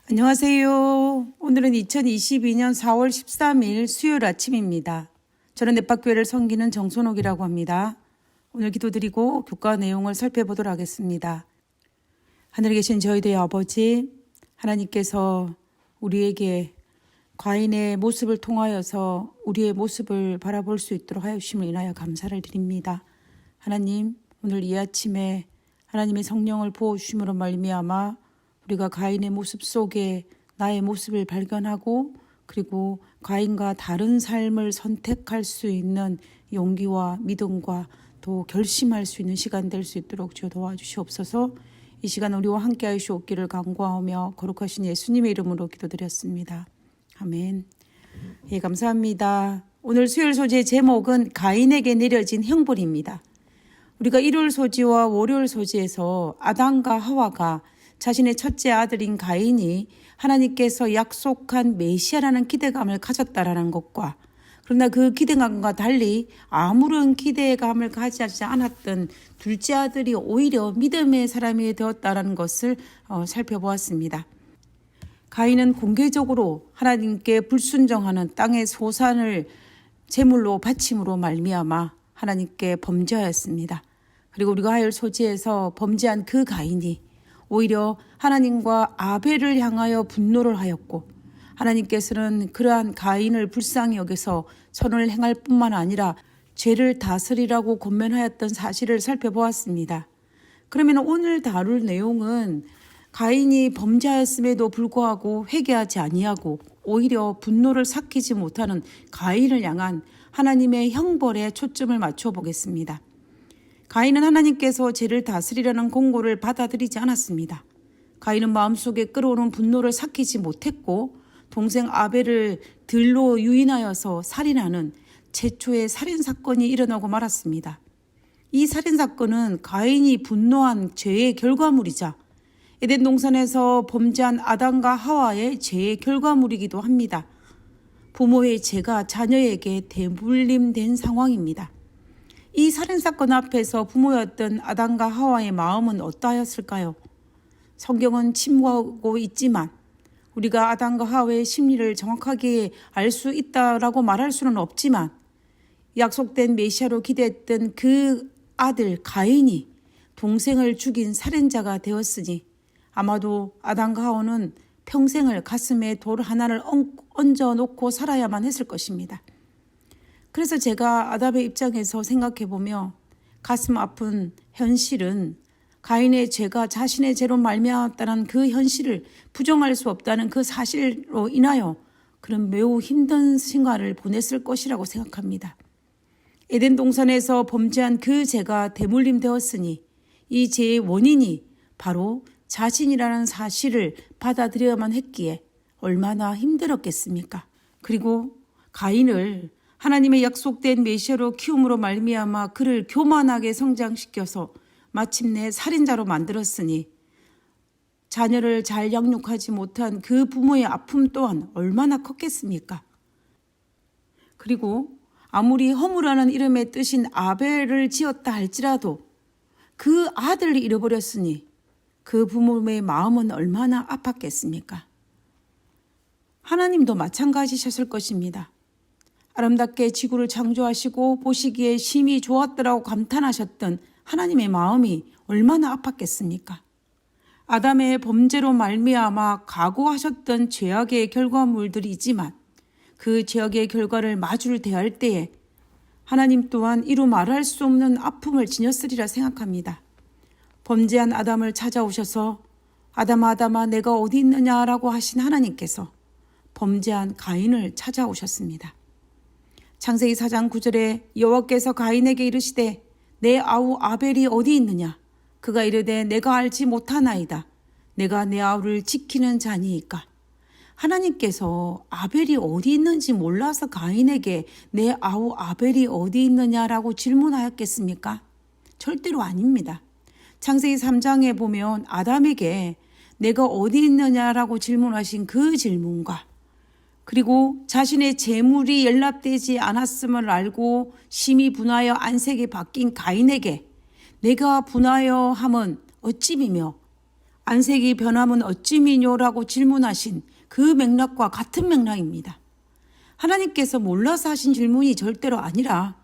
안녕하세요. 오늘은 2022년 4월 13일 수요일 아침입니다. 저는 넷박교회를 섬기는 정선옥이라고 합니다. 오늘 기도드리고 교과 내용을 살펴보도록 하겠습니다. 하늘에 계신 저희 대의 아버지, 하나님께서 우리에게 과인의 모습을 통하여서 우리의 모습을 바라볼 수 있도록 하여주심을 인하여 감사를 드립니다. 하나님, 오늘 이 아침에 하나님의 성령을 부어주심으로 말미암아 우리가 가인의 모습 속에 나의 모습을 발견하고 그리고 가인과 다른 삶을 선택할 수 있는 용기와 믿음과 또 결심할 수 있는 시간 될 수 있도록 주여 도와주시옵소서. 이 시간 우리와 함께 하시옵기를 간구하며 거룩하신 예수님의 이름으로 기도드렸습니다. 아멘. 예, 감사합니다. 오늘 수요일 소재의 제목은 가인에게 내려진 형벌입니다. 우리가 일요일 소지와 월요일 소지에서 아담과 하와가 자신의 첫째 아들인 가인이 하나님께서 약속한 메시아라는 기대감을 가졌다라는 것과 그러나 그 기대감과 달리 아무런 기대감을 가지지 않았던 둘째 아들이 오히려 믿음의 사람이 되었다라는 것을 살펴보았습니다. 가인은 공개적으로 하나님께 불순종하는 땅의 소산을 제물로 바침으로 말미암아 하나님께 범죄하였습니다. 그리고 우리가 하열 소지에서 범죄한 그 가인이 오히려 하나님과 아벨을 향하여 분노를 하였고 하나님께서는 그러한 가인을 불쌍히 여겨서 선을 행할 뿐만 아니라 죄를 다스리라고 권면하였던 사실을 살펴보았습니다. 그러면 오늘 다룰 내용은 가인이 범죄하였음에도 불구하고 회개하지 아니하고 오히려 분노를 삭히지 못하는 가인을 향한 하나님의 형벌에 초점을 맞춰 보겠습니다. 가인은 하나님께서 죄를 다스리라는 공고를 받아들이지 않았습니다. 가인은 마음속에 끓어오른 분노를 삭히지 못했고 동생 아벨을 들로 유인하여서 살인하는 최초의 살인사건이 일어나고 말았습니다. 이 살인사건은 가인이 분노한 죄의 결과물이자 에덴 동산에서 범죄한 아담과 하와의 죄의 결과물이기도 합니다. 부모의 죄가 자녀에게 대물림된 상황입니다. 이 살인사건 앞에서 부모였던 아담과 하와의 마음은 어떠하였을까요? 성경은 침묵하고 있지만 우리가 아담과 하와의 심리를 정확하게 알 수 있다라고 말할 수는 없지만 약속된 메시아로 기대했던 그 아들 가인이 동생을 죽인 살인자가 되었으니 아마도 아담과 하와는 평생을 가슴에 돌 하나를 얹어놓고 살아야만 했을 것입니다. 그래서 제가 아담의 입장에서 생각해보며 가슴 아픈 현실은 가인의 죄가 자신의 죄로 말미암았다는 그 현실을 부정할 수 없다는 그 사실로 인하여 그런 매우 힘든 생활을 보냈을 것이라고 생각합니다. 에덴 동산에서 범죄한 그 죄가 대물림되었으니 이 죄의 원인이 바로 자신이라는 사실을 받아들여야만 했기에 얼마나 힘들었겠습니까? 그리고 가인을 하나님의 약속된 메시아로 키움으로 말미암아 그를 교만하게 성장시켜서 마침내 살인자로 만들었으니 자녀를 잘 양육하지 못한 그 부모의 아픔 또한 얼마나 컸겠습니까? 그리고 아무리 허무라는 이름의 뜻인 아벨을 지었다 할지라도 그 아들을 잃어버렸으니 그 부모의 마음은 얼마나 아팠겠습니까? 하나님도 마찬가지셨을 것입니다. 아름답게 지구를 창조하시고 보시기에 심히 좋았더라고 감탄하셨던 하나님의 마음이 얼마나 아팠겠습니까? 아담의 범죄로 말미암아 각오하셨던 죄악의 결과물들이지만 그 죄악의 결과를 마주를 대할 때에 하나님 또한 이루 말할 수 없는 아픔을 지녔으리라 생각합니다. 범죄한 아담을 찾아오셔서 아담아 내가 어디 있느냐라고 하신 하나님께서 범죄한 가인을 찾아오셨습니다. 창세기 4장 9절에 여호와께서 가인에게 이르시되 내 아우 아벨이 어디 있느냐? 그가 이르되 내가 알지 못하나이다. 내가 내 아우를 지키는 자니이까. 하나님께서 아벨이 어디 있는지 몰라서 가인에게 내 아우 아벨이 어디 있느냐라고 질문하였겠습니까? 절대로 아닙니다. 창세기 3장에 보면 아담에게 내가 어디 있느냐라고 질문하신 그 질문과 그리고 자신의 재물이 연락되지 않았음을 알고 심히 분하여 안색이 바뀐 가인에게 내가 분하여 함은 어찌미며 안색이 변함은 어찌미뇨라고 질문하신 그 맥락과 같은 맥락입니다. 하나님께서 몰라서 하신 질문이 절대로 아니라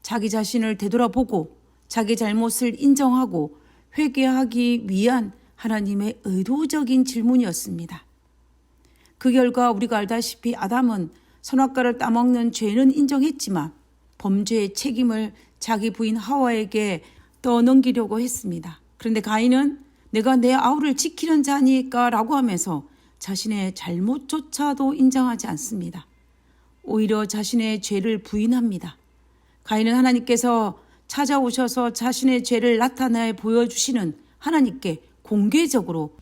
자기 자신을 되돌아보고 자기 잘못을 인정하고 회개하기 위한 하나님의 의도적인 질문이었습니다. 그 결과 우리가 알다시피 아담은 선악과를 따먹는 죄는 인정했지만 범죄의 책임을 자기 부인 하와에게 떠넘기려고 했습니다. 그런데 가인은 내가 내 아우를 지키는 자니까 라고 하면서 자신의 잘못조차도 인정하지 않습니다. 오히려 자신의 죄를 부인합니다. 가인은 하나님께서 찾아오셔서 자신의 죄를 나타내 보여주시는 하나님께 공개적으로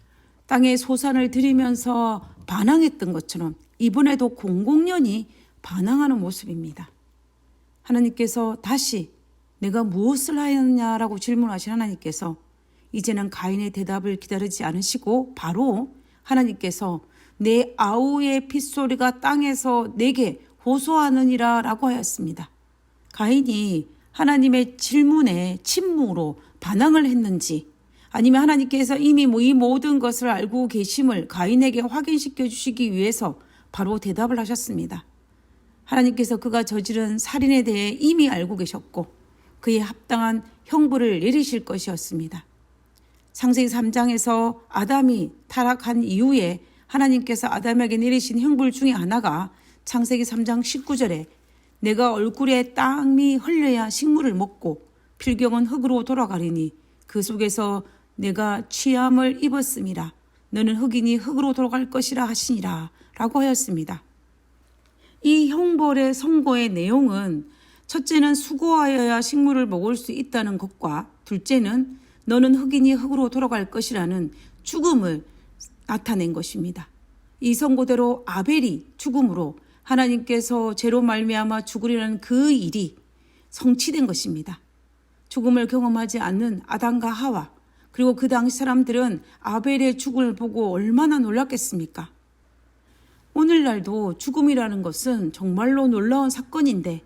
땅에 소산을 드리면서 반항했던 것처럼 이번에도 공공연히 반항하는 모습입니다. 하나님께서 다시 내가 무엇을 하였냐라고 질문하신 하나님께서 이제는 가인의 대답을 기다리지 않으시고 바로 하나님께서 내 아우의 핏소리가 땅에서 내게 호소하느니라 라고 하였습니다. 가인이 하나님의 질문에 침묵으로 반항을 했는지 아니면 하나님께서 이미 이 모든 것을 알고 계심을 가인에게 확인시켜 주시기 위해서 바로 대답을 하셨습니다. 하나님께서 그가 저지른 살인에 대해 이미 알고 계셨고 그에 합당한 형벌을 내리실 것이었습니다. 창세기 3장에서 아담이 타락한 이후에 하나님께서 아담에게 내리신 형벌 중에 하나가 창세기 3장 19절에 내가 얼굴에 땀이 흘려야 식물을 먹고 필경은 흙으로 돌아가리니 그 속에서 내가 취함을 입었음이라 너는 흙이니 흙으로 돌아갈 것이라 하시니라 라고 하였습니다. 이 형벌의 선고의 내용은 첫째는 수고하여야 식물을 먹을 수 있다는 것과 둘째는 너는 흙이니 흙으로 돌아갈 것이라는 죽음을 나타낸 것입니다. 이 선고대로 아벨이 죽음으로 하나님께서 죄로 말미암아 죽으리라는 그 일이 성취된 것입니다. 죽음을 경험하지 않는 아담과 하와 그리고 그 당시 사람들은 아벨의 죽음을 보고 얼마나 놀랐겠습니까? 오늘날도 죽음이라는 것은 정말로 놀라운 사건인데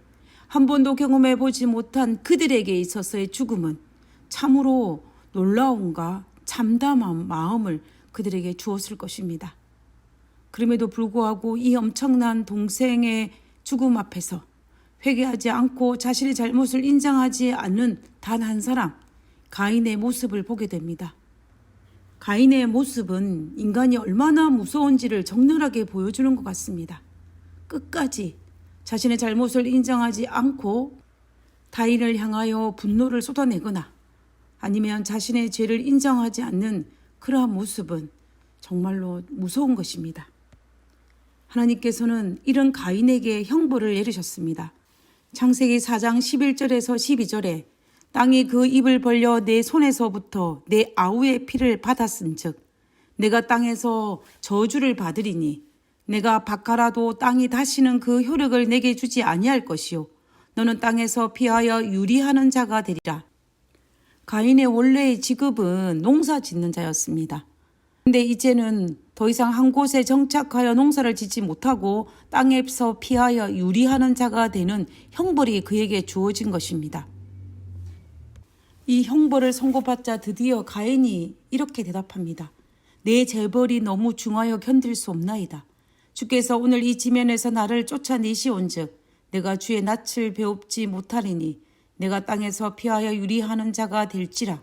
한 번도 경험해 보지 못한 그들에게 있어서의 죽음은 참으로 놀라움과 참담한 마음을 그들에게 주었을 것입니다. 그럼에도 불구하고 이 엄청난 동생의 죽음 앞에서 회개하지 않고 자신의 잘못을 인정하지 않는 단 한 사람, 가인의 모습을 보게 됩니다. 가인의 모습은 인간이 얼마나 무서운지를 적나라하게 보여주는 것 같습니다. 끝까지 자신의 잘못을 인정하지 않고 타인을 향하여 분노를 쏟아내거나 아니면 자신의 죄를 인정하지 않는 그러한 모습은 정말로 무서운 것입니다. 하나님께서는 이런 가인에게 형벌을 내리셨습니다. 창세기 4장 11절에서 12절에 땅이 그 입을 벌려 내 손에서부터 내 아우의 피를 받았은즉 내가 땅에서 저주를 받으리니 내가 박하라도 땅이 다시는 그 효력을 내게 주지 아니할 것이요 너는 땅에서 피하여 유리하는 자가 되리라. 가인의 원래의 직업은 농사 짓는 자였습니다. 그런데 이제는 더 이상 한 곳에 정착하여 농사를 짓지 못하고 땅에서 피하여 유리하는 자가 되는 형벌이 그에게 주어진 것입니다. 이 형벌을 선고받자 드디어 가인이 이렇게 대답합니다. 내 재벌이 너무 중하여 견딜 수 없나이다. 주께서 오늘 이 지면에서 나를 쫓아내시온즉 내가 주의 낯을 배웁지 못하리니 내가 땅에서 피하여 유리하는 자가 될지라.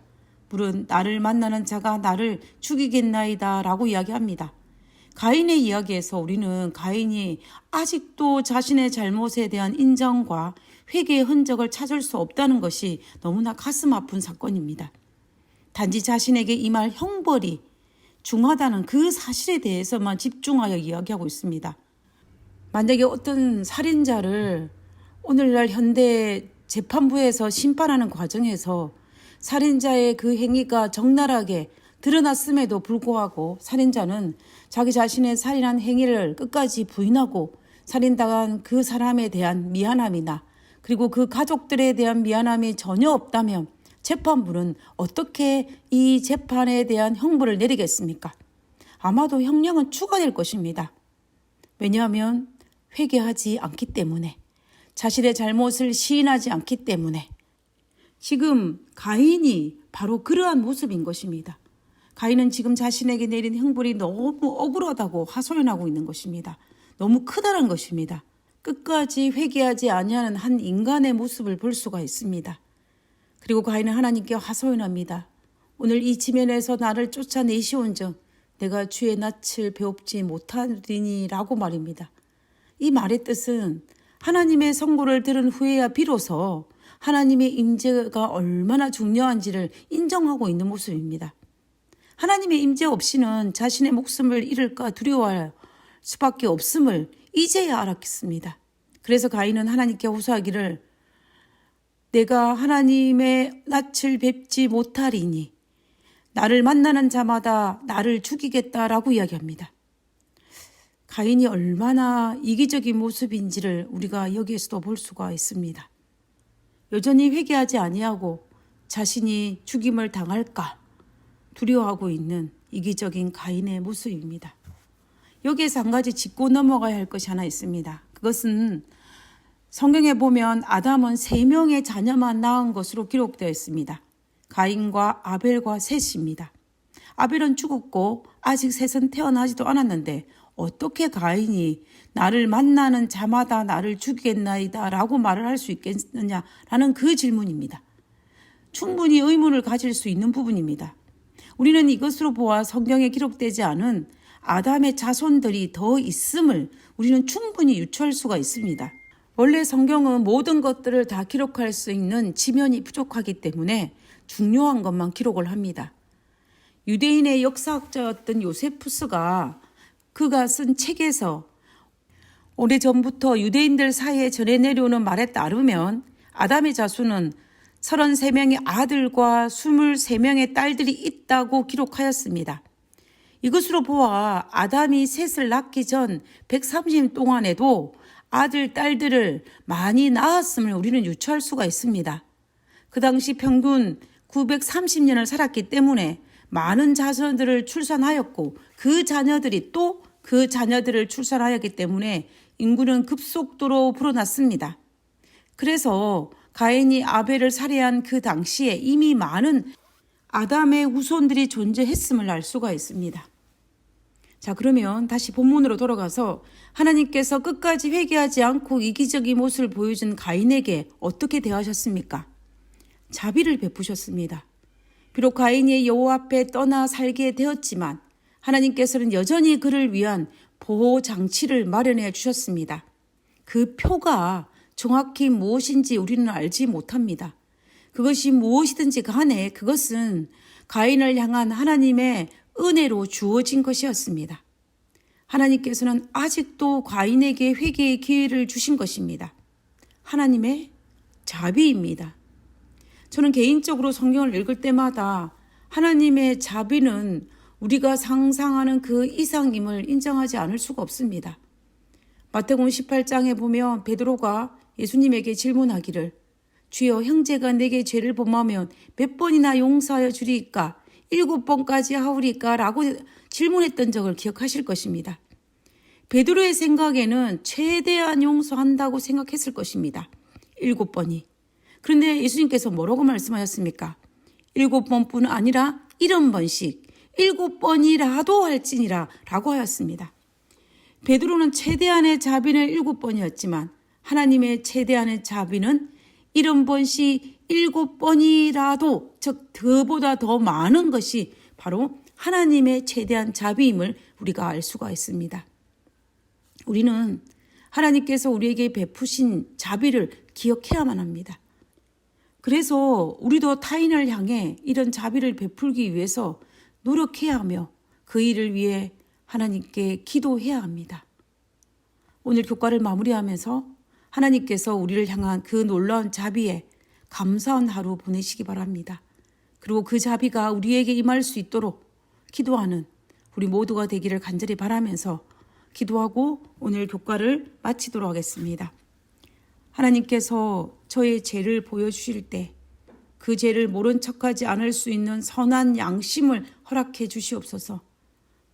물은 나를 만나는 자가 나를 죽이겠나이다 라고 이야기합니다. 가인의 이야기에서 우리는 가인이 아직도 자신의 잘못에 대한 인정과 회개의 흔적을 찾을 수 없다는 것이 너무나 가슴 아픈 사건입니다. 단지 자신에게 임할 형벌이 중하다는 그 사실에 대해서만 집중하여 이야기하고 있습니다. 만약에 어떤 살인자를 오늘날 현대 재판부에서 심판하는 과정에서 살인자의 그 행위가 적나라하게 드러났음에도 불구하고 살인자는 자기 자신의 살인한 행위를 끝까지 부인하고 살인당한 그 사람에 대한 미안함이나 그리고 그 가족들에 대한 미안함이 전혀 없다면 재판부는 어떻게 이 재판에 대한 형벌을 내리겠습니까? 아마도 형량은 추가될 것입니다. 왜냐하면 회개하지 않기 때문에 자신의 잘못을 시인하지 않기 때문에 지금 가인이 바로 그러한 모습인 것입니다. 가인은 지금 자신에게 내린 형벌이 너무 억울하다고 하소연하고 있는 것입니다. 너무 크다는 것입니다. 끝까지 회개하지 아니하는 한 인간의 모습을 볼 수가 있습니다. 그리고 가인은 하나님께 하소연합니다. 오늘 이 지면에서 나를 쫓아내시온즉 내가 주의 낯을 배웁지 못하리니라고 말입니다. 이 말의 뜻은 하나님의 선고를 들은 후에야 비로소 하나님의 임재가 얼마나 중요한지를 인정하고 있는 모습입니다. 하나님의 임재 없이는 자신의 목숨을 잃을까 두려워할 수밖에 없음을 이제야 알았겠습니다. 그래서 가인은 하나님께 호소하기를 내가 하나님의 낯을 뵙지 못하리니 나를 만나는 자마다 나를 죽이겠다라고 이야기합니다. 가인이 얼마나 이기적인 모습인지를 우리가 여기에서도 볼 수가 있습니다. 여전히 회개하지 아니하고 자신이 죽임을 당할까 두려워하고 있는 이기적인 가인의 모습입니다. 여기에서 한 가지 짚고 넘어가야 할 것이 하나 있습니다. 그것은 성경에 보면 아담은 3명의 자녀만 낳은 것으로 기록되어 있습니다. 가인과 아벨과 셋입니다. 아벨은 죽었고 아직 셋은 태어나지도 않았는데 어떻게 가인이 나를 만나는 자마다 나를 죽이겠나이다 라고 말을 할 수 있겠느냐라는 그 질문입니다. 충분히 의문을 가질 수 있는 부분입니다. 우리는 이것으로 보아 성경에 기록되지 않은 아담의 자손들이 더 있음을 우리는 충분히 유추할 수가 있습니다. 원래 성경은 모든 것들을 다 기록할 수 있는 지면이 부족하기 때문에 중요한 것만 기록을 합니다. 유대인의 역사학자였던 요세푸스가 그가 쓴 책에서 오래전부터 유대인들 사이에 전해 내려오는 말에 따르면 아담의 자손은 33명의 아들과 23명의 딸들이 있다고 기록하였습니다. 이것으로 보아 아담이 셋을 낳기 전 130년 동안에도 아들, 딸들을 많이 낳았음을 우리는 유추할 수가 있습니다. 그 당시 평균 930년을 살았기 때문에 많은 자손들을 출산하였고 그 자녀들이 또 그 자녀들을 출산하였기 때문에 인구는 급속도로 불어났습니다. 그래서 가인이 아벨을 살해한 그 당시에 이미 많은 아담의 후손들이 존재했음을 알 수가 있습니다. 자, 그러면 다시 본문으로 돌아가서 하나님께서 끝까지 회개하지 않고 이기적인 모습을 보여준 가인에게 어떻게 대하셨습니까? 자비를 베푸셨습니다. 비록 가인이 여호와 앞에 떠나 살게 되었지만 하나님께서는 여전히 그를 위한 보호 장치를 마련해 주셨습니다. 그 표가 정확히 무엇인지 우리는 알지 못합니다. 그것이 무엇이든지 간에 그것은 가인을 향한 하나님의 은혜로 주어진 것이었습니다. 하나님께서는 아직도 가인에게 회개의 기회를 주신 것입니다. 하나님의 자비입니다. 저는 개인적으로 성경을 읽을 때마다 하나님의 자비는 우리가 상상하는 그 이상임을 인정하지 않을 수가 없습니다. 마태복음 18장에 보면 베드로가 예수님에게 질문하기를 주여 형제가 내게 죄를 범하면 몇 번이나 용서하여 주리이까 7번까지 하오리까 라고 질문했던 적을 기억하실 것입니다. 베드로의 생각에는 최대한 용서한다고 생각했을 것입니다. 7번이. 그런데 예수님께서 뭐라고 말씀하셨습니까? 7번뿐 아니라 70번씩 7번이라도 할지니라 라고 하였습니다. 베드로는 최대한의 자비는 7번이었지만 하나님의 최대한의 자비는 70번씩 7번이라도 즉 그보다 더 많은 것이 바로 하나님의 최대한 자비임을 우리가 알 수가 있습니다. 우리는 하나님께서 우리에게 베푸신 자비를 기억해야만 합니다. 그래서 우리도 타인을 향해 이런 자비를 베풀기 위해서 노력해야 하며 그 일을 위해 하나님께 기도해야 합니다. 오늘 교과를 마무리하면서 하나님께서 우리를 향한 그 놀라운 자비에 감사한 하루 보내시기 바랍니다. 그리고 그 자비가 우리에게 임할 수 있도록 기도하는 우리 모두가 되기를 간절히 바라면서 기도하고 오늘 교과를 마치도록 하겠습니다. 하나님께서 저의 죄를 보여주실 때 그 죄를 모른 척하지 않을 수 있는 선한 양심을 허락해 주시옵소서.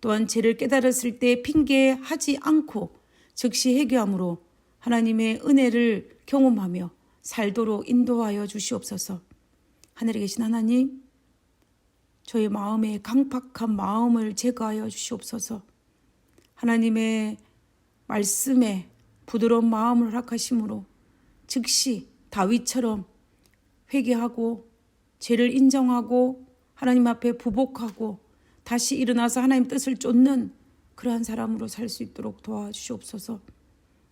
또한 죄를 깨달았을 때 핑계하지 않고 즉시 회개함으로 하나님의 은혜를 경험하며 살도록 인도하여 주시옵소서. 하늘에 계신 하나님, 저의 마음에 강팍한 마음을 제거하여 주시옵소서. 하나님의 말씀에 부드러운 마음을 허락하심으로 즉시 다윗처럼 회개하고 죄를 인정하고 하나님 앞에 부복하고 다시 일어나서 하나님 뜻을 쫓는 그러한 사람으로 살 수 있도록 도와주시옵소서.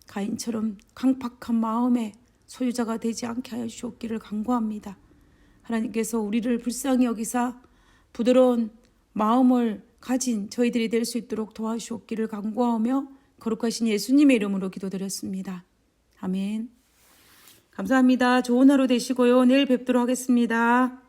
가인처럼 강팍한 마음의 소유자가 되지 않게 하여 주옵기를 간구합니다. 하나님께서 우리를 불쌍히 여기사 부드러운 마음을 가진 저희들이 될 수 있도록 도와주옵기를 간구하며 거룩하신 예수님의 이름으로 기도드렸습니다. 아멘. 감사합니다. 좋은 하루 되시고요. 내일 뵙도록 하겠습니다.